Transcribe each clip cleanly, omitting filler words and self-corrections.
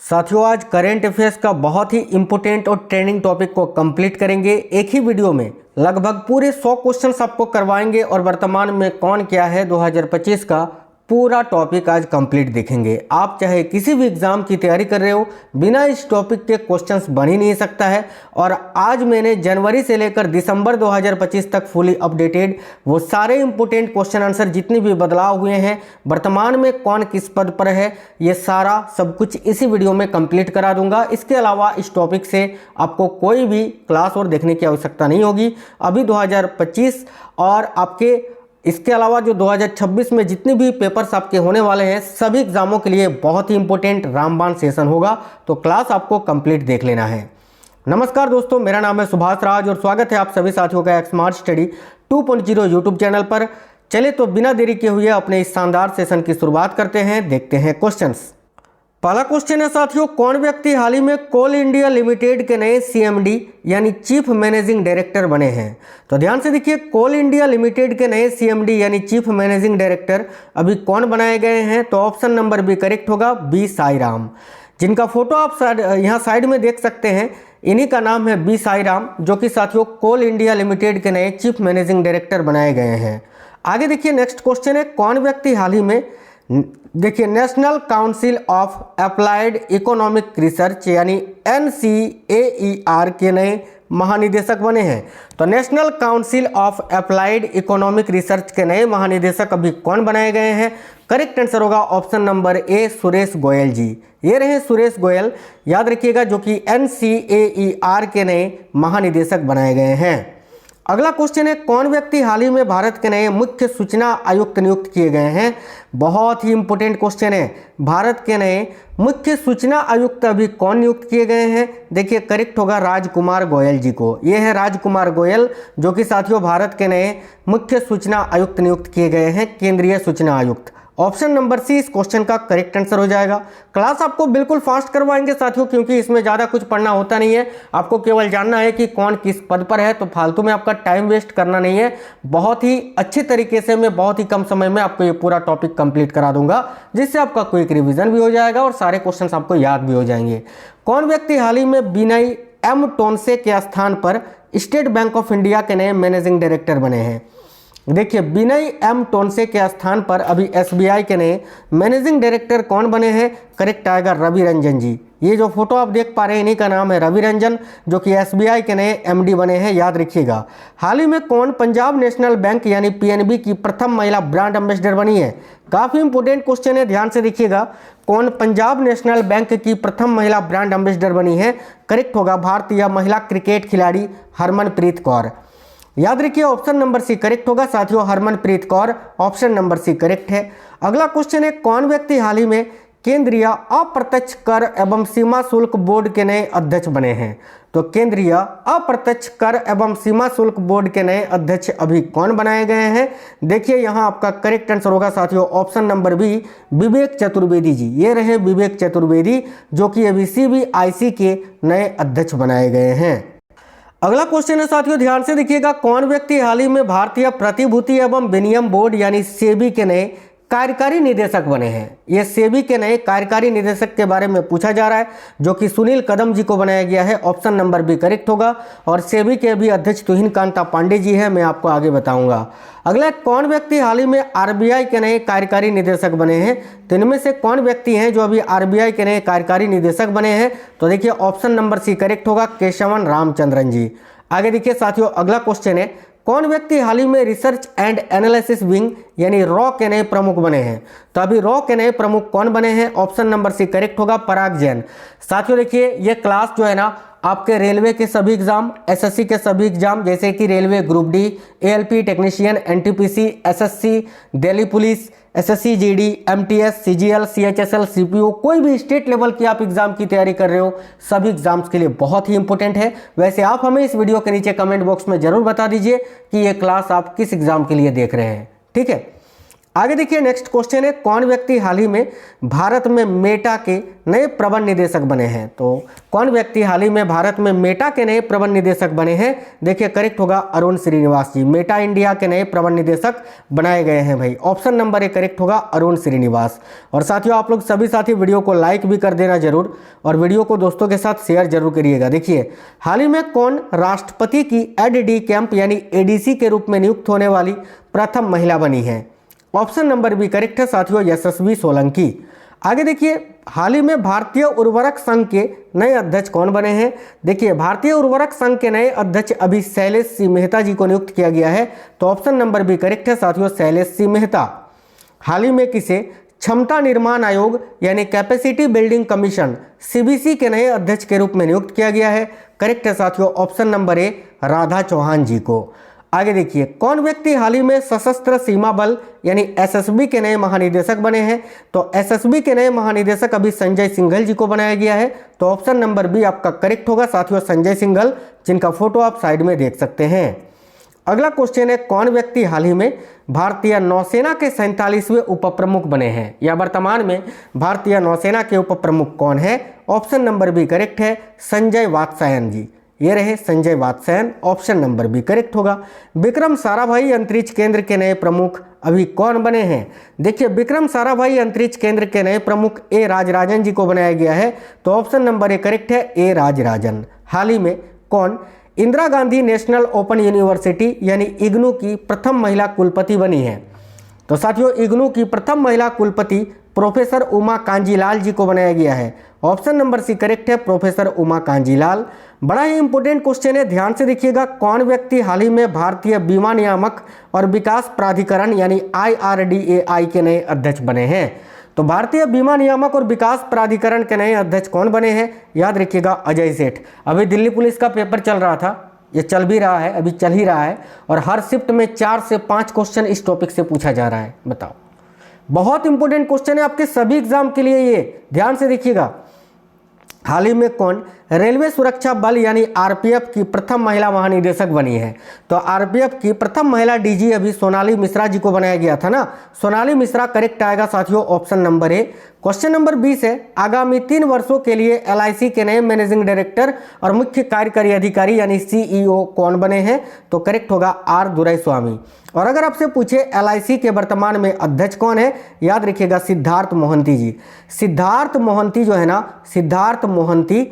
साथियों, आज current affairs का बहुत ही इंपॉर्टेंट और ट्रेंडिंग टॉपिक को कंप्लीट करेंगे। एक ही वीडियो में लगभग पूरे 100 क्वेश्चंस आपको करवाएंगे और वर्तमान में कौन क्या है 2025 का पूरा टॉपिक आज कंप्लीट देखेंगे। आप चाहे किसी भी एग्जाम की तैयारी कर रहे हो, बिना इस टॉपिक के क्वेश्चंस बन ही नहीं सकता है। और आज मैंने जनवरी से लेकर दिसंबर 2025 तक फुली अपडेटेड वो सारे इंपॉर्टेंट क्वेश्चन आंसर जितने भी बदलाव हुए हैं, वर्तमान में कौन किस पद पर है, ये सारा सब कुछ इसी वीडियो में कंप्लीट करा दूंगा। इसके अलावा इस टॉपिक से आपको कोई भी क्लास और देखने की आवश्यकता नहीं होगी। अभी 2025 और आपके इसके अलावा जो 2026 में जितने भी पेपर्स आपके होने वाले हैं, सभी एग्जामों के लिए बहुत ही इंपॉर्टेंट रामबाण सेशन होगा, तो क्लास आपको कंप्लीट देख लेना है। नमस्कार दोस्तों, मेरा नाम है सुभाष राज और स्वागत है आप सभी साथियों का स्मार्ट स्टडी 2.0 यूट्यूब चैनल पर। चले तो बिना देरी के हुए अपने इस शानदार सेशन की शुरुआत करते हैं। देखते हैं क्वेश्चंस। पहला क्वेश्चन है साथियों, कौन व्यक्ति हाल ही में कोल इंडिया लिमिटेड के नए सीएमडी यानी चीफ मैनेजिंग डायरेक्टर बने हैं? तो ध्यान से देखिए, कोल इंडिया लिमिटेड के नए सीएमडी यानी चीफ मैनेजिंग डायरेक्टर अभी कौन बनाए गए हैं? तो ऑप्शन नंबर बी करेक्ट होगा, बी साई राम। जिनका फोटो आप यहाँ साइड में देख सकते हैं, इन्हीं का नाम है बी साई राम, जो कि साथियों कोल इंडिया लिमिटेड के नए चीफ मैनेजिंग डायरेक्टर बनाए गए हैं। आगे देखिए, नेक्स्ट क्वेश्चन है, कौन व्यक्ति हाल ही में देखिए national council of applied economic research यानी NCAER के नए महानिदेशक बने हैं? तो national council of applied economic research के नए महानिदेशक अभी कौन बनाए गए हैं? करेक्ट आंसर होगा option number A, Suresh Goyal ji. ये रहे सुरेश गोयल, याद रखिएगा, जो कि NCAER के नए महानिदेशक बनाए गए हैं। अगला क्वेश्चन है, कौन व्यक्ति हाल ही में भारत के नए मुख्य सूचना आयुक्त नियुक्त किए गए हैं? बहुत ही इंपॉर्टेंट क्वेश्चन है। भारत के नए मुख्य सूचना आयुक्त अभी कौन नियुक्त किए गए हैं? देखिए करेक्ट होगा राजकुमार गोयल जी को। ये है राजकुमार गोयल, जो कि साथियों भारत के नए मुख्य सूचना आयुक्त नियुक्त किए गए हैं, केंद्रीय सूचना आयुक्त। ऑप्शन नंबर सी इस क्वेश्चन का करेक्ट आंसर हो जाएगा। क्लास आपको बिल्कुल फास्ट करवाएंगे साथियों, क्योंकि इसमें ज़्यादा कुछ पढ़ना होता नहीं है। आपको केवल जानना है कि कौन किस पद पर है, तो फालतू में आपका टाइम वेस्ट करना नहीं है। बहुत ही अच्छी तरीके से मैं बहुत ही कम समय में आपको ये पूरा टॉपिक कंप्लीट करा दूंगा, जिससे आपका क्विक रिविजन भी हो जाएगा और सारे क्वेश्चन आपको याद भी हो जाएंगे। कौन व्यक्ति हाल ही में विनय एम टोनसे के स्थान पर स्टेट बैंक ऑफ इंडिया के नए मैनेजिंग डायरेक्टर बने हैं? देखिए, विनय एम टोनसे के स्थान पर अभी SBI के नए मैनेजिंग डायरेक्टर कौन बने हैं? करेक्ट आएगा रवि रंजन जी। ये जो फोटो आप देख पा रहे हैं, इन्हीं का नाम है रवि रंजन, जो कि SBI के नए MD बने हैं, याद रखिएगा। हाल ही में कौन पंजाब नेशनल बैंक यानी PNB की प्रथम महिला ब्रांड एम्बेसडर बनी है? काफ़ी इंपॉर्टेंट क्वेश्चन है, ध्यान से देखिएगा। कौन पंजाब नेशनल बैंक की प्रथम महिला ब्रांड एम्बेसडर बनी है? करेक्ट होगा भारतीय महिला क्रिकेट खिलाड़ी हरमनप्रीत कौर। याद रखिए ऑप्शन नंबर सी करेक्ट होगा साथियों, Harmanpreet Kaur. Option number C correct है। अगला क्वेश्चन है, कौन व्यक्ति हाल ही में केंद्रीय अप्रत्यक्ष कर एवं सीमा शुल्क बोर्ड के नए अध्यक्ष बने हैं? तो केंद्रीय अप्रत्यक्ष कर एवं सीमा शुल्क बोर्ड के नए अध्यक्ष अभी कौन बनाए गए हैं? देखिए यहाँ आपका करेक्ट आंसर होगा साथियों, ऑप्शन नंबर बी, विवेक चतुर्वेदी जी। ये रहे विवेक चतुर्वेदी, जो कि अभी CBIC के नए अध्यक्ष बनाए गए हैं। अगला क्वेश्चन है साथियों, ध्यान से देखिएगा, कौन व्यक्ति हाल ही में भारतीय प्रतिभूति एवं विनिमय बोर्ड यानी सेबी के नए कार्यकारी निदेशक बने हैं? ये सेबी के नए कार्यकारी निदेशक के बारे में पूछा जा रहा है, जो कि सुनील कदम जी को बनाया गया है। ऑप्शन नंबर बी करेक्ट होगा। और सेबी के भी अध्यक्ष तुहिन कांता पांडे जी हैं, मैं आपको आगे बताऊंगा। अगला, कौन व्यक्ति हाल ही में RBI के नए कार्यकारी निदेशक बने हैं? तो इनमें से कौन व्यक्ति हैं जो अभी RBI के नए कार्यकारी निदेशक बने हैं? तो देखिए ऑप्शन नंबर सी करेक्ट होगा, केशवन रामचंद्रन जी। आगे देखिए साथियों, अगला क्वेश्चन है, कौन व्यक्ति हाल ही में रिसर्च एंड एनालिसिस विंग यानी रॉ के नए प्रमुख बने हैं? तो अभी रॉ के नए प्रमुख कौन बने हैं? ऑप्शन नंबर सी करेक्ट होगा, पराग जैन। साथियों देखिए, ये क्लास जो है ना, आपके रेलवे के सभी एग्जाम, SSC के सभी एग्जाम, जैसे कि railway group D, ALP technician, NTPC, SSC, Delhi police, SSC GD, MTS, CGL, CHSL, CPO, कोई भी स्टेट लेवल की आप एग्जाम की तैयारी कर रहे हो, सभी एग्जाम्स के लिए बहुत ही इंपॉर्टेंट है। वैसे आप हमें इस वीडियो के नीचे कमेंट बॉक्स में जरूर बता दीजिए कि ये क्लास आप किस एग्जाम के लिए देख रहे हैं, ठीक है। आगे देखिए नेक्स्ट क्वेश्चन है, कौन व्यक्ति हाल ही में भारत में मेटा के नए प्रबंध निदेशक बने हैं? तो कौन व्यक्ति हाल ही में भारत में मेटा के नए प्रबंध निदेशक बने हैं? देखिए करेक्ट होगा अरुण श्रीनिवास जी, मेटा इंडिया के नए प्रबंध निदेशक बनाए गए हैं भाई। ऑप्शन नंबर ए करेक्ट होगा अरुण श्रीनिवास। और साथियों आप लोग सभी साथी वीडियो को लाइक भी कर देना जरूर और वीडियो को दोस्तों के साथ शेयर जरूर करिएगा। देखिए हाल ही में कौन राष्ट्रपति की एड कैंप यानी एडीसी के रूप में नियुक्त होने वाली प्रथम महिला बनी है? ऑप्शन नंबर बी करेक्ट है साथियों, यशस्वी सोलंकी। आगे देखिए हाल ही में भारतीय उर्वरक संघ के नए अध्यक्ष कौन बने हैं? देखिए भारतीय उर्वरक संघ के नए अध्यक्ष अभी शैलेश सी मेहता जी को नियुक्त किया गया है। तो ऑप्शन नंबर बी करेक्ट है साथियों, शैलेश सी मेहता। हाल ही में किसे क्षमता निर्माण आयोग यानी कैपेसिटी बिल्डिंग कमीशन सीबीसी के नए अध्यक्ष के रूप में नियुक्त किया गया है? करेक्ट है साथियों, option number A Radha Chauhan ji को। आगे देखिए कौन व्यक्ति हाल ही में सशस्त्र सीमा बल यानी एसएसबी के नए महानिदेशक बने हैं? तो एसएसबी के नए महानिदेशक अभी संजय सिंघल जी को बनाया गया है। तो ऑप्शन नंबर बी आपका करेक्ट होगा साथियों, संजय सिंघल, जिनका फोटो आप साइड में देख सकते हैं। अगला क्वेश्चन है, कौन व्यक्ति हाल ही में भारतीय नौसेना के 47वें उप प्रमुख बने हैं? या वर्तमान में भारतीय नौसेना के उप प्रमुख कौन है? ऑप्शन नंबर बी करेक्ट है, संजय वात्स्यायन जी। ये रहे Sanjay Vatsyayan, option number B correct होगा। विक्रम साराभाई अंतरिक्ष केंद्र के नए प्रमुख अभी कौन बने हैं? देखिए विक्रम साराभाई अंतरिक्ष केंद्र के नए प्रमुख ए राजराजन जी को बनाया गया है। तो ऑप्शन नंबर ए करेक्ट है, ए राजराजन। हाल ही में कौन Indira Gandhi national open university यानी इग्नू की प्रथम महिला कुलपति बनी है? तो साथियों इग्नू की प्रथम महिला कुलपति प्रोफेसर उमा कांजीलाल जी को बनाया गया है। ऑप्शन नंबर सी करेक्ट है, प्रोफेसर उमा कांजीलाल। बड़ा ही इंपॉर्टेंट क्वेश्चन है, ध्यान से देखिएगा। कौन व्यक्ति हाल ही में भारतीय बीमा नियामक और विकास प्राधिकरण यानी IRDAI के नए अध्यक्ष बने हैं? तो भारतीय बीमा नियामक और विकास प्राधिकरण के नए अध्यक्ष कौन बने हैं? याद रखिएगा अजय सेठ। अभी दिल्ली पुलिस का पेपर चल रहा था, ये चल भी रहा है, अभी चल ही रहा है, और हर शिफ्ट में 4 से 5 क्वेश्चन इस टॉपिक से पूछा जा रहा है। बताओ, बहुत इंपॉर्टेंट क्वेश्चन है आपके सभी एग्जाम के लिए, ये ध्यान से देखिएगा। हाल ही में कौन रेलवे सुरक्षा बल यानी आरपीएफ की प्रथम महिला महानिदेशक बनी है? तो आरपीएफ की प्रथम महिला डीजी अभी सोनाली मिश्रा जी को बनाया गया था ना, सोनाली मिश्रा करेक्ट आएगा साथियों, ऑप्शन नंबर ए। क्वेश्चन नंबर 20 है, आगामी 3 वर्षों के लिए LIC के नए मैनेजिंग डायरेक्टर और मुख्य कार्यकारी अधिकारी यानी CEO कौन बने हैं? तो करेक्ट होगा आर दुराईस्वामी। और अगर आपसे पूछे LIC के वर्तमान में अध्यक्ष कौन है? याद रखिएगा सिद्धार्थ मोहंती जी। सिद्धार्थ मोहंती जो है ना, सिद्धार्थ मोहंती,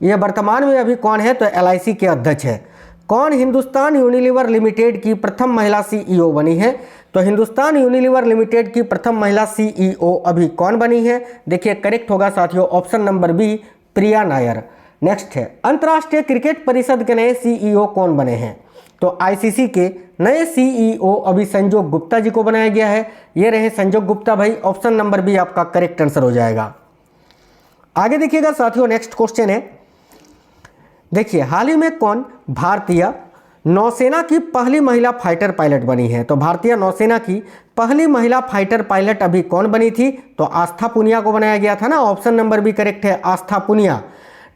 ये वर्तमान में अभी कौन है? तो LIC के अध्यक्ष है। कौन हिंदुस्तान यूनिलीवर लिमिटेड की प्रथम महिला CEO बनी है? तो हिंदुस्तान यूनिलीवर लिमिटेड की प्रथम महिला CEO अभी कौन बनी है? देखिए करेक्ट होगा साथियों, ऑप्शन नंबर बी प्रिया नायर। नेक्स्ट है, अंतर्राष्ट्रीय क्रिकेट परिषद के नए CEO कौन बने हैं? तो ICC के नए CEO अभी संजोग गुप्ता जी को बनाया गया है। ये रहे संजोग गुप्ता भाई, ऑप्शन नंबर बी आपका करेक्ट आंसर हो जाएगा। आगे देखिएगा साथियों, नेक्स्ट क्वेश्चन है, देखिए हाल ही में कौन भारतीय नौसेना की पहली महिला फाइटर पायलट बनी है? तो भारतीय नौसेना की पहली महिला फाइटर पायलट अभी कौन बनी थी? तो आस्था पुनिया को बनाया गया था ना, ऑप्शन नंबर बी करेक्ट है, आस्था पुनिया।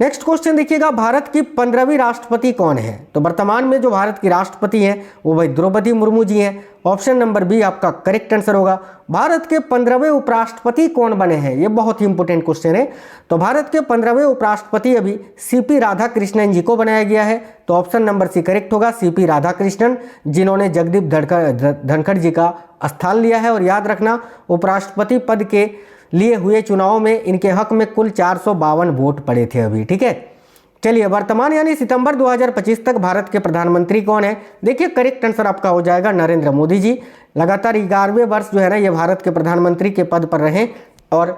नेक्स्ट क्वेश्चन देखिएगा, भारत की 15वीं राष्ट्रपति कौन है? तो वर्तमान में जो भारत की राष्ट्रपति हैं वो भाई द्रौपदी मुर्मू जी हैं। ऑप्शन नंबर बी आपका करेक्ट आंसर होगा। भारत के 15वें उपराष्ट्रपति कौन बने हैं? ये बहुत ही इंपॉर्टेंट क्वेश्चन है। तो भारत के 15वें उपराष्ट्रपति अभी CP राधाकृष्णन जी को बनाया गया है। तो ऑप्शन नंबर सी करेक्ट होगा, CP राधाकृष्णन, जिन्होंने जगदीप धनखड़ जी का स्थान लिया है। और याद रखना, उपराष्ट्रपति पद के लिए हुए चुनाव में इनके हक में कुल 452 वोट पड़े थे अभी, ठीक है। चलिए, वर्तमान यानी सितंबर 2025 तक भारत के प्रधानमंत्री कौन है? देखिए करेक्ट आंसर आपका हो जाएगा नरेंद्र मोदी जी। लगातार 11वें वर्ष जो है ना, ये भारत के प्रधानमंत्री के पद पर रहे और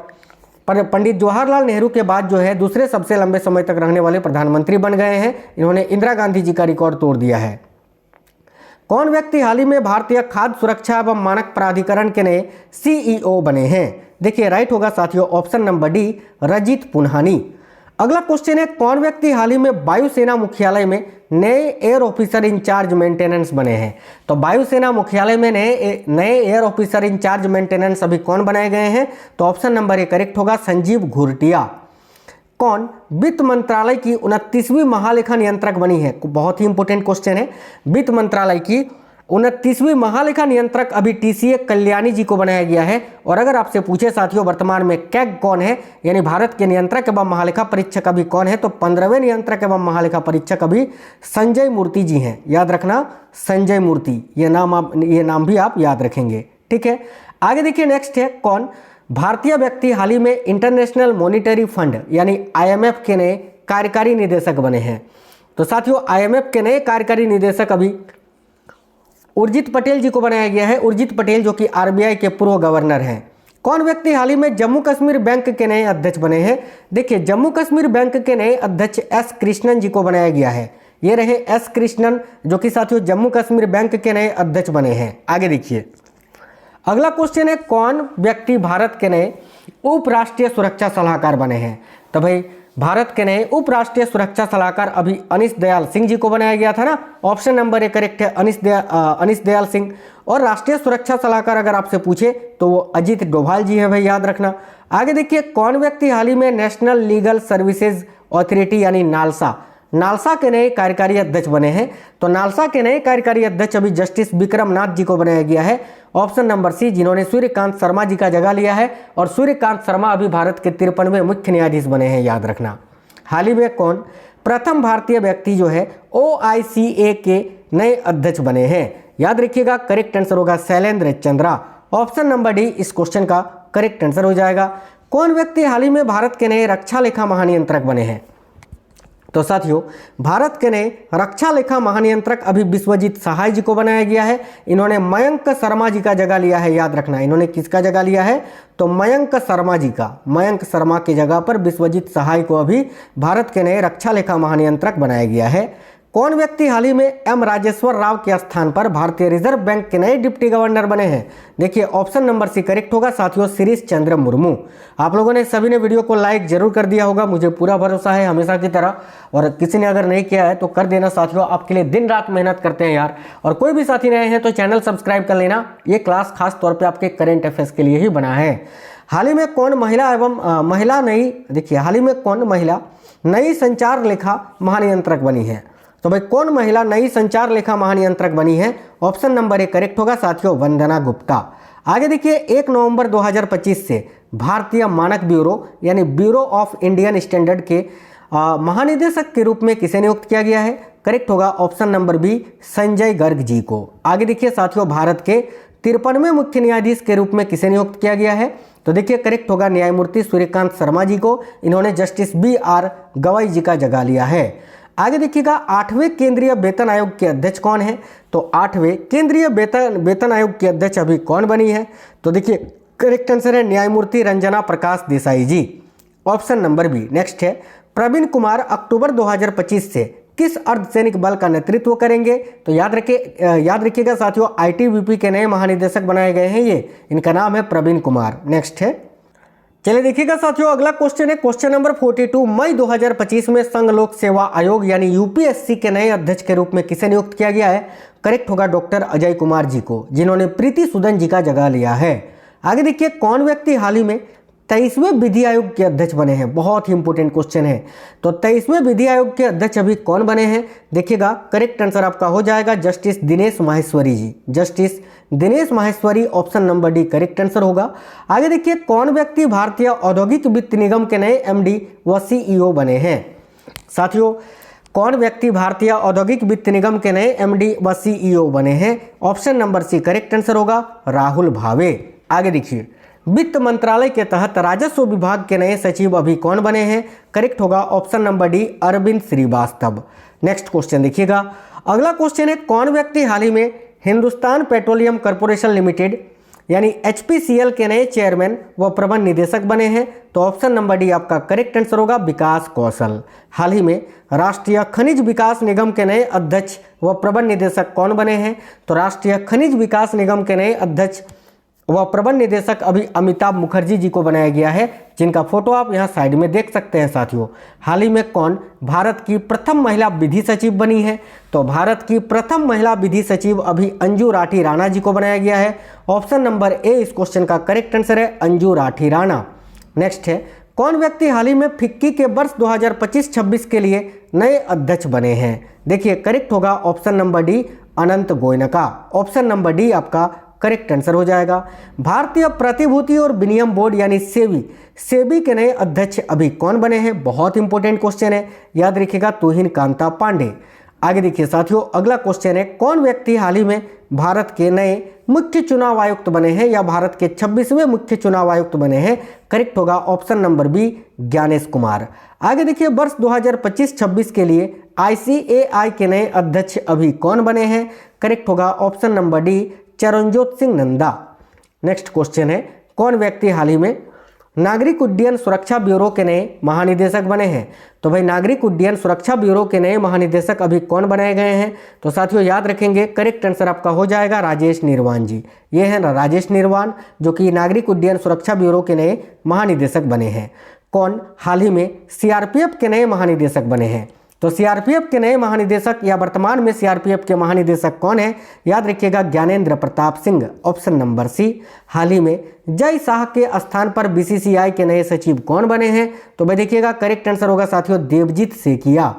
पंडित जवाहरलाल नेहरू के बाद जो है दूसरे सबसे लंबे समय तक रहने वाले प्रधानमंत्री बन गए हैं। इन्होंने इंदिरा गांधी जी का रिकॉर्ड तोड़ दिया है। कौन व्यक्ति हाल ही में भारतीय खाद्य सुरक्षा एवं मानक प्राधिकरण के नए CEO बने हैं? देखिए राइट होगा साथियों, option number D Rajit Punhani. अगला क्वेश्चन है, कौन व्यक्ति हाल ही में वायुसेना मुख्यालय में नए एयर ऑफिसर इंचार्ज मेंटेनेंस बने हैं? तो वायुसेना मुख्यालय में नए एयर ऑफिसर इंचार्ज मेंटेनेंस अभी कौन बनाए गए हैं? तो ऑप्शन नंबर ए करेक्ट होगा, संजीव घुरटिया। कौन वित्त मंत्रालय की 29वीं महालेखा नियंत्रक बनी है? बहुत ही इंपॉर्टेंट क्वेश्चन है। वित्त मंत्रालय की 29वीं महालेखा नियंत्रक अभी टीसीए कल्याणी जी को बनाया गया है। और अगर आपसे पूछे साथियों वर्तमान में कैग कौन है, यानी भारत के नियंत्रक एवं महालेखा परीक्षक अभी कौन है, तो 15वें नियंत्रक एवं महालेखा परीक्षक अभी संजय मूर्ति जी हैं। याद रखना संजय मूर्ति, ये नाम भी आप याद रखेंगे। ठीक है, आगे देखिए नेक्स्ट है कौन भारतीय व्यक्ति हाल ही में इंटरनेशनल मॉनिटरी फंड यानी IMF के नए कार्यकारी निदेशक बने हैं। तो साथियों IMF के नए कार्यकारी निदेशक अभी उर्जित पटेल जी को बनाया गया है। उर्जित पटेल जो कि RBI के पूर्व गवर्नर हैं। कौन व्यक्ति हाल ही में जम्मू कश्मीर बैंक के नए अध्यक्ष बने हैं? देखिए जम्मू कश्मीर बैंक के नए अध्यक्ष S कृष्णन जी को बनाया गया है। ये रहे S कृष्णन जो कि साथियों जम्मू कश्मीर बैंक के नए अध्यक्ष बने हैं। आगे देखिए अगला क्वेश्चन है कौन व्यक्ति भारत के नए उपराष्ट्रीय सुरक्षा सलाहकार बने हैं? तो भाई भारत के नए उपराष्ट्रीय सुरक्षा सलाहकार अभी अनिश दयाल सिंह जी को बनाया गया था ना। ऑप्शन नंबर ए करेक्ट है, अनिश दयाल सिंह। और राष्ट्रीय सुरक्षा सलाहकार अगर आपसे पूछे तो वो अजीत डोभाल जी है भाई, याद रखना। आगे देखिए कौन व्यक्ति हाल ही में नेशनल लीगल सर्विसेज अथॉरिटी यानी नालसा के नए कार्यकारी अध्यक्ष बने हैं? तो नालसा के नए कार्यकारी अध्यक्ष अभी जस्टिस विक्रम नाथ जी को बनाया गया है। ऑप्शन नंबर सी, जिन्होंने सूर्यकांत शर्मा जी का जगह लिया है। और सूर्यकांत शर्मा अभी भारत के 53वें मुख्य न्यायाधीश बने हैं, याद रखना। हाल ही में कौन प्रथम भारतीय व्यक्ति जो है OICA के नए अध्यक्ष बने हैं? याद रखिएगा करेक्ट आंसर होगा Shailendra Chandra. Option number D इस क्वेश्चन का करेक्ट आंसर हो जाएगा। कौन व्यक्ति हाल ही में भारत के नए रक्षा लेखा महानियंत्रक बने हैं? तो साथियों भारत के नए रक्षा लेखा महानियंत्रक अभी विश्वजीत सहाय जी को बनाया गया है। इन्होंने मयंक शर्मा जी का जगह लिया है, याद रखना। इन्होंने किसका जगह लिया है? तो मयंक शर्मा जी का। मयंक शर्मा की जगह पर विश्वजीत सहाय को अभी भारत के नए रक्षा लेखा महानियंत्रक बनाया गया है। कौन व्यक्ति हाल ही में M राजेश्वर राव के स्थान पर भारतीय रिजर्व बैंक के नए डिप्टी गवर्नर बने हैं? देखिए ऑप्शन नंबर सी करेक्ट होगा साथियों, शिरीष चंद्र मुर्मू। आप लोगों ने सभी ने वीडियो को लाइक जरूर कर दिया होगा, मुझे पूरा भरोसा है हमेशा की तरह। और किसी ने अगर नहीं किया है तो कर देना साथियों, आपके लिए दिन रात मेहनत करते हैं यार। और कोई भी साथी नए हैं तो चैनल सब्सक्राइब कर लेना। ये क्लास खास तौर पर आपके करेंट अफेयर्स के लिए ही बना है। हाल ही में कौन महिला नई संचार लेखा महानियंत्रक बनी है? तो भाई कौन महिला नई संचार लेखा महानियंत्रक बनी है? ऑप्शन नंबर ए करेक्ट होगा साथियों, वंदना गुप्ता। आगे देखिए 1 नवंबर 2025 से भारतीय मानक ब्यूरो यानी ब्यूरो ऑफ इंडियन स्टैंडर्ड के महानिदेशक के रूप में किसे नियुक्त किया गया है? करेक्ट होगा option number B, Sanjay Garg ji को। आगे देखिए साथियों भारत के 53वें मुख्य न्यायाधीश के रूप में किसे नियुक्त किया गया है? तो देखिए करेक्ट होगा न्यायमूर्ति सूर्यकांत शर्मा जी को। इन्होंने जस्टिस BR गवाई जी का जगह लिया है। आगे देखिएगा 8वें केंद्रीय वेतन आयोग के अध्यक्ष कौन है? तो 8वें केंद्रीय वेतन आयोग के अध्यक्ष अभी कौन बनी है? तो देखिए करेक्ट आंसर है न्यायमूर्ति Ranjana Prakash Desai ji. Option number B. Next है प्रवीण कुमार अक्टूबर 2025 से किस अर्धसैनिक बल का नेतृत्व करेंगे? तो याद रखिएगा साथियों ITBP के नए महानिदेशक बनाए गए हैं ये, इनका नाम है प्रवीण कुमार। नेक्स्ट है चलिए देखिएगा साथियों अगला क्वेश्चन है क्वेश्चन नंबर 42। मई 2025 में संघ लोक सेवा आयोग यानी UPSC के नए अध्यक्ष के रूप में किसे नियुक्त किया गया है? करेक्ट होगा डॉक्टर अजय कुमार जी को, जिन्होंने प्रीति सूदन जी का जगह लिया है। आगे देखिए कौन व्यक्ति हाल ही में 23वें विधि आयोग के अध्यक्ष बने हैं? बहुत ही इंपॉर्टेंट क्वेश्चन है। तो 23वें विधि आयोग के अध्यक्ष अभी कौन बने हैं? देखिएगा करेक्ट आंसर आपका हो जाएगा justice Dinesh Maheshwari ji. Justice Dinesh Maheshwari, option number D correct answer होगा। आगे देखिए कौन व्यक्ति भारतीय औद्योगिक वित्त निगम के नए MD व CEO बने हैं? साथियों कौन व्यक्ति भारतीय औद्योगिक वित्त निगम के नए MD व CEO बने हैं? Option number C correct answer होगा राहुल भावे। आगे देखिए वित्त मंत्रालय के तहत राजस्व विभाग के नए सचिव अभी कौन बने हैं? करेक्ट होगा option number D Arvind Srivastava. Next question देखिएगा अगला क्वेश्चन है कौन व्यक्ति हाल ही में हिंदुस्तान पेट्रोलियम कॉर्पोरेशन लिमिटेड यानी HPCL के नए चेयरमैन व प्रबंध निदेशक बने हैं? तो ऑप्शन नंबर डी आपका करेक्ट आंसर होगा विकास कौशल। हाल ही में राष्ट्रीय खनिज विकास निगम के नए अध्यक्ष व प्रबंध निदेशक कौन बने हैं? तो राष्ट्रीय खनिज विकास निगम के नए अध्यक्ष वह प्रबंध निदेशक अभी अमिताभ मुखर्जी जी को बनाया गया है, जिनका फोटो आप यहाँ साइड में देख सकते हैं साथियों। हाल ही में कौन भारत की प्रथम महिला विधि सचिव बनी है? तो भारत की प्रथम महिला विधि सचिव अभी अंजू राठी राणा जी को बनाया गया है। ऑप्शन नंबर ए इस क्वेश्चन का करेक्ट आंसर है अंजू राठी राणा। नेक्स्ट है कौन व्यक्ति हाल ही में फिक्की के वर्ष 2025-26 के लिए नए अध्यक्ष बने हैं? देखिए करेक्ट होगा ऑप्शन नंबर डी, अनंत गोयनका। ऑप्शन नंबर डी आपका करेक्ट आंसर हो जाएगा। भारतीय प्रतिभूति और विनिमय बोर्ड यानी सेबी के नए अध्यक्ष अभी कौन बने हैं? बहुत इंपॉर्टेंट क्वेश्चन है, याद रखिएगा, तुहिन कांता पांडे। आगे देखिए साथियों, अगला क्वेश्चन है, कौन व्यक्ति हाल ही में भारत के नए मुख्य चुनाव आयुक्त बने हैं या भारत के 26वें मुख्य चुनाव आयुक्त बने हैं? करेक्ट होगा option number B, Gyanesh Kumar. आगे देखिए, वर्ष 2025-26 के लिए ICAI के नए अध्यक्ष अभी कौन बने हैं? करेक्ट होगा option number D, Charanjot Singh Nanda. Next question है, कौन व्यक्ति हाल ही में नागरिक उड्डयन सुरक्षा ब्यूरो के नए महानिदेशक बने हैं? तो भाई नागरिक उड्डयन सुरक्षा ब्यूरो के नए महानिदेशक अभी कौन बनाए गए हैं? तो साथियों याद रखेंगे, करेक्ट आंसर आपका हो जाएगा राजेश निर्वाण जी। ये है ना राजेश निर्वाण, जो कि नागरिक उड्डयन सुरक्षा ब्यूरो के नए महानिदेशक बने हैं। कौन हाल ही में CRPF के नए महानिदेशक बने हैं? तो CRPF के नए महानिदेशक या वर्तमान में CRPF के महानिदेशक कौन है? याद रखिएगा, Gyanendra Pratap Singh. Option number C. हाल ही में जय शाह के स्थान पर BCCI के नए सचिव कौन बने हैं? तो भाई देखिएगा, करेक्ट आंसर होगा साथियों देवजीत सेकिया।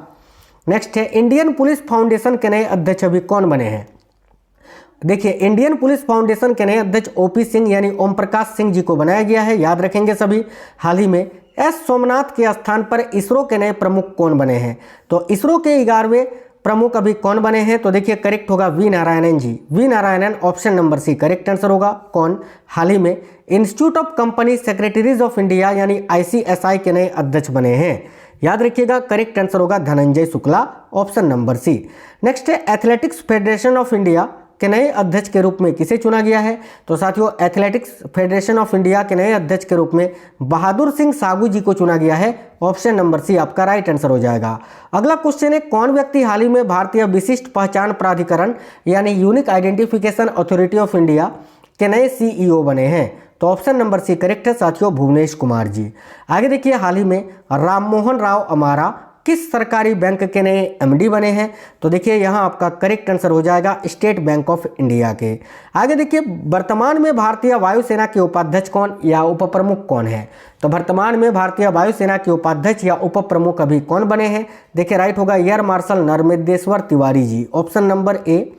नेक्स्ट है, इंडियन पुलिस फाउंडेशन के नए अध्यक्ष अभी कौन बने हैं? देखिए, इंडियन पुलिस फाउंडेशन के नए अध्यक्ष OP सिंह यानी ओम प्रकाश सिंह जी को बनाया गया है, याद रखेंगे सभी। हाल ही में S सोमनाथ के स्थान पर इसरो के नए प्रमुख कौन बने हैं? तो इसरो के 11वें प्रमुख अभी कौन बने हैं? तो देखिए करेक्ट होगा V Narayanan ji. V Narayanan, option number C correct answer होगा। कौन हाल ही में institute of company secretaries of India यानी ICSI के नए अध्यक्ष बने हैं? याद रखिएगा, करेक्ट आंसर होगा Dhananjay Shukla. Option number C. Next है, एथलेटिक्स फेडरेशन ऑफ इंडिया के नए अध्यक्ष के रूप में किसे चुना गया है? तो साथियों एथलेटिक्स फेडरेशन ऑफ इंडिया के नए अध्यक्ष के रूप में बहादुर सिंह सागू जी को चुना गया है। ऑप्शन नंबर सी आपका राइट आंसर हो जाएगा। अगला क्वेश्चन है, कौन व्यक्ति हाल ही में भारतीय विशिष्ट पहचान प्राधिकरण यानी unique identification authority of India के नए CEO बने हैं? तो ऑप्शन नंबर सी करेक्ट है साथियों, भुवनेश कुमार जी। आगे देखिए, हाल ही में राममोहन राव अमारा किस सरकारी बैंक के नए MD बने हैं? तो देखिए यहाँ आपका करेक्ट आंसर हो जाएगा स्टेट बैंक ऑफ इंडिया के। आगे देखिए, वर्तमान में भारतीय वायुसेना के उपाध्यक्ष कौन या उप प्रमुख कौन है? तो वर्तमान में भारतीय वायुसेना के उपाध्यक्ष या उप प्रमुख अभी कौन बने हैं? देखिए राइट होगा air marshal Narmadeshwar Tiwari ji. Option number A.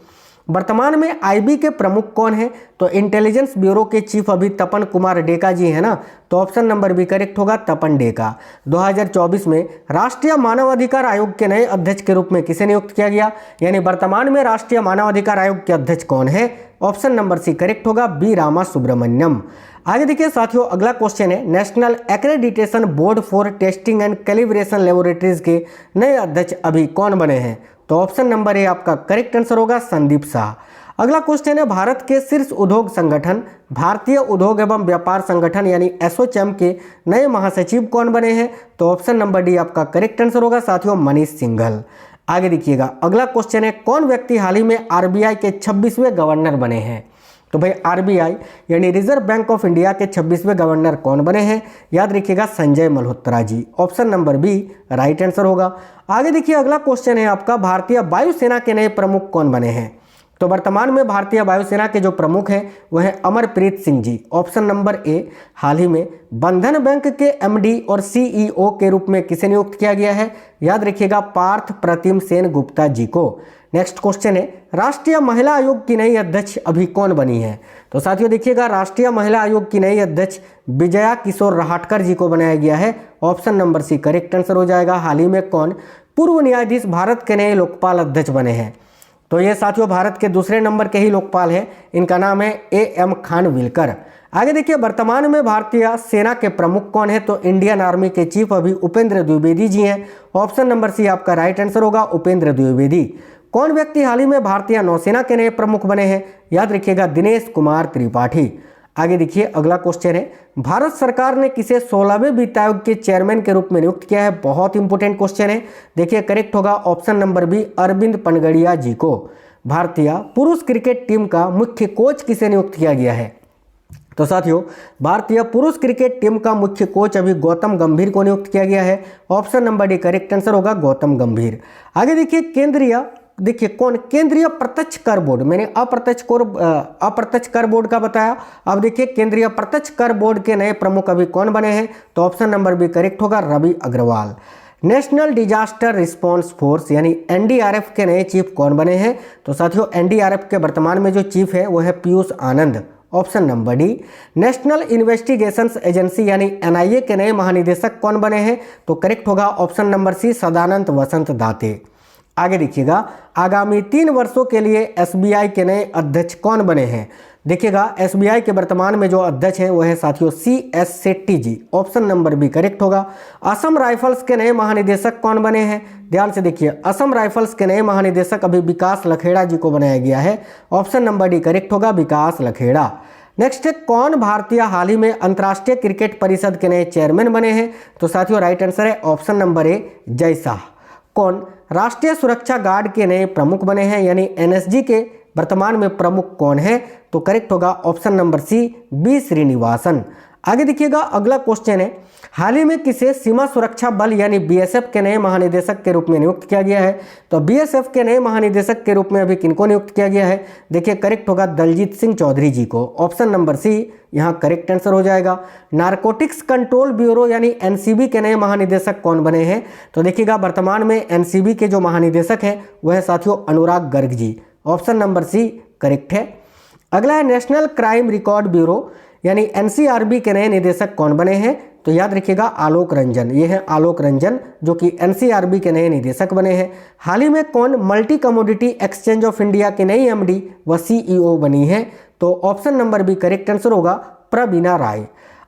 वर्तमान में IB के प्रमुख कौन है? तो इंटेलिजेंस ब्यूरो के चीफ अभी तपन कुमार डेका जी है ना, तो ऑप्शन नंबर बी करेक्ट होगा, तपन डेका। 2024 में राष्ट्रीय मानवाधिकार आयोग के नए अध्यक्ष के रूप में किसे नियुक्त किया गया? यानी वर्तमान में राष्ट्रीय मानवाधिकार आयोग के अध्यक्ष कौन है? ऑप्शन नंबर सी करेक्ट होगा, बी रामा सुब्रमण्यम। आगे देखिए साथियों, अगला क्वेश्चन है, national accreditation board for testing and calibration laboratories के नए अध्यक्ष अभी कौन बने हैं? तो ऑप्शन नंबर ए आपका करेक्ट आंसर होगा, संदीप शाह। अगला क्वेश्चन है, भारत के शीर्ष उद्योग संगठन भारतीय उद्योग एवं व्यापार संगठन यानी एसोचैम के नए महासचिव कौन बने हैं? तो ऑप्शन नंबर डी आपका करेक्ट आंसर होगा साथियों, मनीष सिंघल। आगे देखिएगा, अगला क्वेश्चन है, कौन व्यक्ति हाल ही में RBI के 26वें गवर्नर बने हैं? तो भाई RBI यानी रिजर्व बैंक ऑफ इंडिया के 26वें गवर्नर कौन बने हैं? याद रखिएगा, Sanjay Malhotra ji. Option number B right answer होगा। आगे देखिए, अगला क्वेश्चन है आपका, भारतीय वायुसेना के नए प्रमुख कौन बने हैं? तो वर्तमान में भारतीय वायुसेना के जो प्रमुख हैं वह है Amarpreet Singh ji. Option number A. हाल ही में बंधन बैंक के MD और CEO के रूप में किसे नियुक्त किया गया है? याद रखिएगा, पार्थ प्रतिम सेन गुप्ता जी को। नेक्स्ट क्वेश्चन है, राष्ट्रीय महिला आयोग की नई अध्यक्ष अभी कौन बनी है? तो साथियों देखिएगा, राष्ट्रीय महिला आयोग की नई अध्यक्ष विजया किशोर रहाटकर जी को बनाया गया है। Option number C correct answer हो जाएगा। हाल ही में कौन पूर्व न्यायाधीश भारत के नए लोकपाल अध्यक्ष बने हैं? तो ये साथियों भारत के दूसरे नंबर के ही लोकपाल हैं, इनका नाम है AM खानविलकर। आगे देखिए, वर्तमान में भारतीय सेना के प्रमुख कौन है? तो इंडियन आर्मी के चीफ अभी उपेंद्र द्विवेदी जी हैं। ऑप्शन नंबर सी आपका राइट आंसर होगा, उपेंद्र द्विवेदी। कौन व्यक्ति हाल ही में भारतीय नौसेना के नए प्रमुख बने हैं? याद रखिएगा, दिनेश कुमार त्रिपाठी। आगे देखिए, अगला क्वेश्चन है, भारत सरकार ने किसे 16वें वित्त आयोग के चेयरमैन के रूप में नियुक्त किया है? बहुत इंपोर्टेंट क्वेश्चन है। देखिए करेक्ट होगा option number B, Arvind Panagariya ji को। भारतीय पुरुष क्रिकेट टीम का मुख्य कोच किसे नियुक्त किया गया है? तो साथियों भारतीय पुरुष क्रिकेट टीम का मुख्य कोच अभी गौतम गंभीर को नियुक्त किया गया है। Option number D correct answer होगा, गौतम गंभीर। आगे देखिए, केंद्रीय देखिए कौन, केंद्रीय प्रत्यक्ष कर बोर्ड, मैंने अप्रत्यक्ष कर बोर्ड का बताया। अब देखिए केंद्रीय प्रत्यक्ष कर बोर्ड के नए प्रमुख अभी कौन बने हैं, तो ऑप्शन नंबर बी करेक्ट होगा, Ravi Agarwal. National disaster response force यानी एनडीआरएफ के नए चीफ कौन बने हैं, तो साथियों एनडीआरएफ के वर्तमान में जो चीफ है वो है Piyush Anand, option number D. National investigations agency यानी एनआईए के नए महानिदेशक कौन बने हैं, तो करेक्ट होगा option number C, Sadanand Vasant Date. आगे देखिएगा, आगामी 3 वर्षों के लिए एसबीआई के नए अध्यक्ष कौन बने हैं। देखिएगा एसबीआई के वर्तमान में जो अध्यक्ष हैं वो है साथियों CS शेट्टी जी, ऑप्शन नंबर बी करेक्ट होगा। असम राइफल्स के नए महानिदेशक कौन बने हैं, ध्यान से देखिए, असम राइफल्स के नए महानिदेशक अभी विकास लखेड़ा जी को बनाया गया है, ऑप्शन नंबर डी करेक्ट होगा, विकास लखेड़ा। नेक्स्ट है, कौन भारतीय हाल ही में अंतर्राष्ट्रीय क्रिकेट परिषद के नए चेयरमैन बने हैं, तो साथियों राइट आंसर है ऑप्शन नंबर ए, जय शाह। कौन राष्ट्रीय सुरक्षा गार्ड के नए प्रमुख बने हैं, यानी एनएसजी के वर्तमान में प्रमुख कौन है, तो करेक्ट होगा option number C, B Srinivasan. आगे देखिएगा, अगला क्वेश्चन है, हाल ही में किसे सीमा सुरक्षा बल यानी बीएसएफ के नए महानिदेशक के रूप में नियुक्त किया गया है, तो बीएसएफ के नए महानिदेशक के रूप में अभी किनको नियुक्त किया गया है, देखिए करेक्ट होगा दलजीत सिंह चौधरी जी को, ऑप्शन नंबर सी यहाँ करेक्ट आंसर हो जाएगा। नारकोटिक्स कंट्रोल ब्यूरो यानी एनसीबी के नए महानिदेशक कौन बने हैं, तो देखिएगा वर्तमान में एनसीबी के जो महानिदेशक हैं वह है साथियों अनुराग Garg ji, option number C correct है। अगला है, नेशनल क्राइम रिकॉर्ड ब्यूरो यानी एनसीआरबी के नए निदेशक कौन बने हैं, तो याद रखिएगा आलोक रंजन, ये है आलोक रंजन जो कि एनसीआरबी के नए निदेशक बने हैं। हाल ही में कौन multi commodity exchange of India की नई एमडी व सीईओ बनी है, तो option number B correct answer होगा, प्रवीणा राय।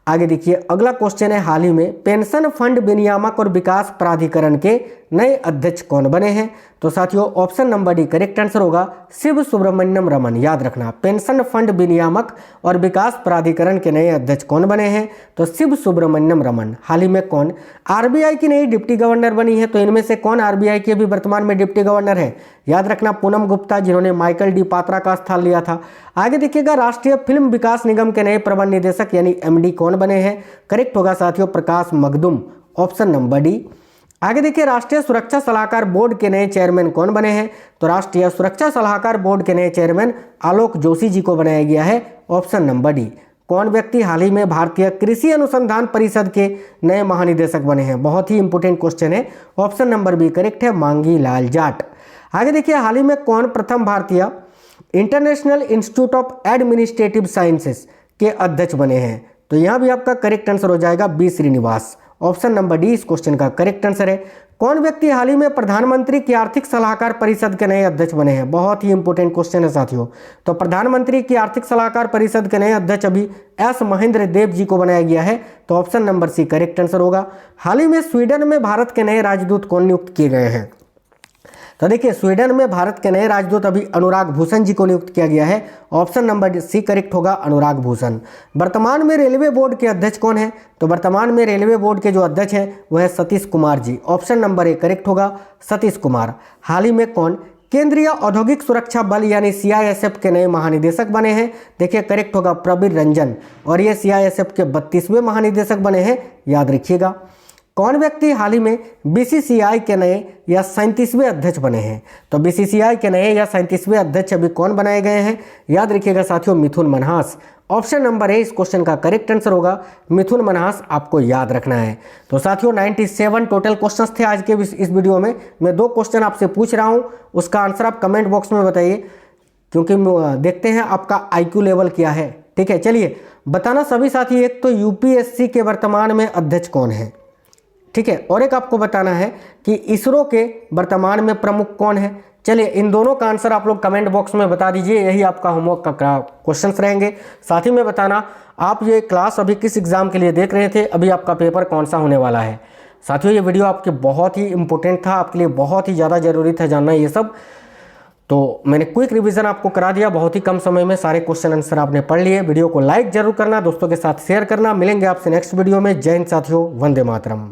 आगे देखिए, अगला क्वेश्चन है, हाल ही में पेंशन फंड विनियामक और विकास प्राधिकरण के नए अध्यक्ष कौन बने हैं, तो साथियों option number D correct answer होगा, शिव सुब्रमण्यम रमन। याद रखना, पेंशन फंड विनियामक और विकास प्राधिकरण के नए अध्यक्ष कौन बने हैं, तो शिव सुब्रमण्यम रमन। हाल ही में कौन आरबीआई की नई डिप्टी गवर्नर बनी है, तो इनमें से कौन आरबीआई के भी वर्तमान में डिप्टी गवर्नर है, याद रखना पूनम गुप्ता, जिन्होंने माइकल डी पात्रा का स्थान लिया था। आगे देखिएगा, राष्ट्रीय फिल्म विकास निगम के नए प्रबंध निदेशक यानी एमडी कौन बने हैं, करेक्ट होगा साथियों प्रकाश मखदुम, ऑप्शन नंबर डी। आगे देखिए, राष्ट्रीय सुरक्षा सलाहकार बोर्ड के नए चेयरमैन कौन बने हैं, तो राष्ट्रीय सुरक्षा सलाहकार बोर्ड के नए चेयरमैन आलोक जोशी जी को बनाया गया है, ऑप्शन नंबर डी। कौन व्यक्ति हाल ही में भारतीय कृषि अनुसंधान परिषद के नए महानिदेशक बने हैं, बहुत ही इंपोर्टेंट क्वेश्चन है, ऑप्शन नंबर बी करेक्ट है, मांगी लाल जाट। आगे देखिए, हाल ही में कौन प्रथम भारतीय international institute of administrative sciences के अध्यक्ष बने हैं, तो यहाँ भी आपका करेक्ट आंसर हो जाएगा B Srinivas, option number D इस क्वेश्चन का करेक्ट आंसर है। कौन व्यक्ति हाल ही में प्रधानमंत्री की आर्थिक सलाहकार परिषद के नए अध्यक्ष बने हैं, बहुत ही इंपोर्टेंट क्वेश्चन है साथियों, तो प्रधानमंत्री की आर्थिक सलाहकार परिषद के नए अध्यक्ष अभी एस महेंद्र देव जी को बनाया गया है, तो option number C correct answer होगा। हाल ही में स्वीडन में भारत के नए राजदूत कौन नियुक्त किए गए हैं, तो देखिए स्वीडन में भारत के नए राजदूत अभी अनुराग भूषण जी को नियुक्त किया गया है, ऑप्शन नंबर सी करेक्ट होगा, अनुराग भूषण। वर्तमान में रेलवे बोर्ड के अध्यक्ष कौन है, तो वर्तमान में रेलवे बोर्ड के जो अध्यक्ष हैं वह है Satish Kumar ji, option number A correct होगा, सतीश कुमार। हाल ही में कौन केंद्रीय औद्योगिक सुरक्षा बल यानी CISF के नए महानिदेशक बने हैं, देखिए करेक्ट होगा प्रवीर रंजन, और ये CISF के 32वें महानिदेशक बने हैं, याद रखिएगा। कौन व्यक्ति हाल ही में BCCI के नए या 37वें अध्यक्ष बने हैं, तो BCCI के नए या 37वें अध्यक्ष अभी कौन बनाए गए हैं, याद रखिएगा साथियों मिथुन मनहास, ऑप्शन नंबर ए इस क्वेश्चन का करेक्ट आंसर होगा, मिथुन मनहास आपको याद रखना है। तो साथियों 97 टोटल क्वेश्चंस थे आज के इस वीडियो में। मैं 2 क्वेश्चन आपसे पूछ रहा हूँ, उसका आंसर आप कमेंट बॉक्स में बताइए, क्योंकि देखते हैं आपका IQ लेवल क्या है। ठीक है, चलिए बताना सभी साथी, एक तो UPSC के वर्तमान में अध्यक्ष कौन है, ठीक है, और एक आपको बताना है कि इसरो के वर्तमान में प्रमुख कौन है। चलिए इन दोनों का आंसर आप लोग कमेंट बॉक्स में बता दीजिए, यही आपका होमवर्क का क्वेश्चंस रहेंगे। साथ ही में बताना आप ये क्लास अभी किस एग्जाम के लिए देख रहे थे, अभी आपका पेपर कौन सा होने वाला है। साथियों ये वीडियो आपके बहुत ही इंपॉर्टेंट था, आपके लिए बहुत ही ज़्यादा ज़रूरी था जानना ये सब, तो मैंने क्विक रिवीजन आपको करा दिया, बहुत ही कम समय में सारे क्वेश्चन आंसर आपने पढ़ लिए। वीडियो को लाइक जरूर करना, दोस्तों के साथ शेयर करना। मिलेंगे आपसे नेक्स्ट वीडियो में। जय हिंद साथियों, वंदे मातरम।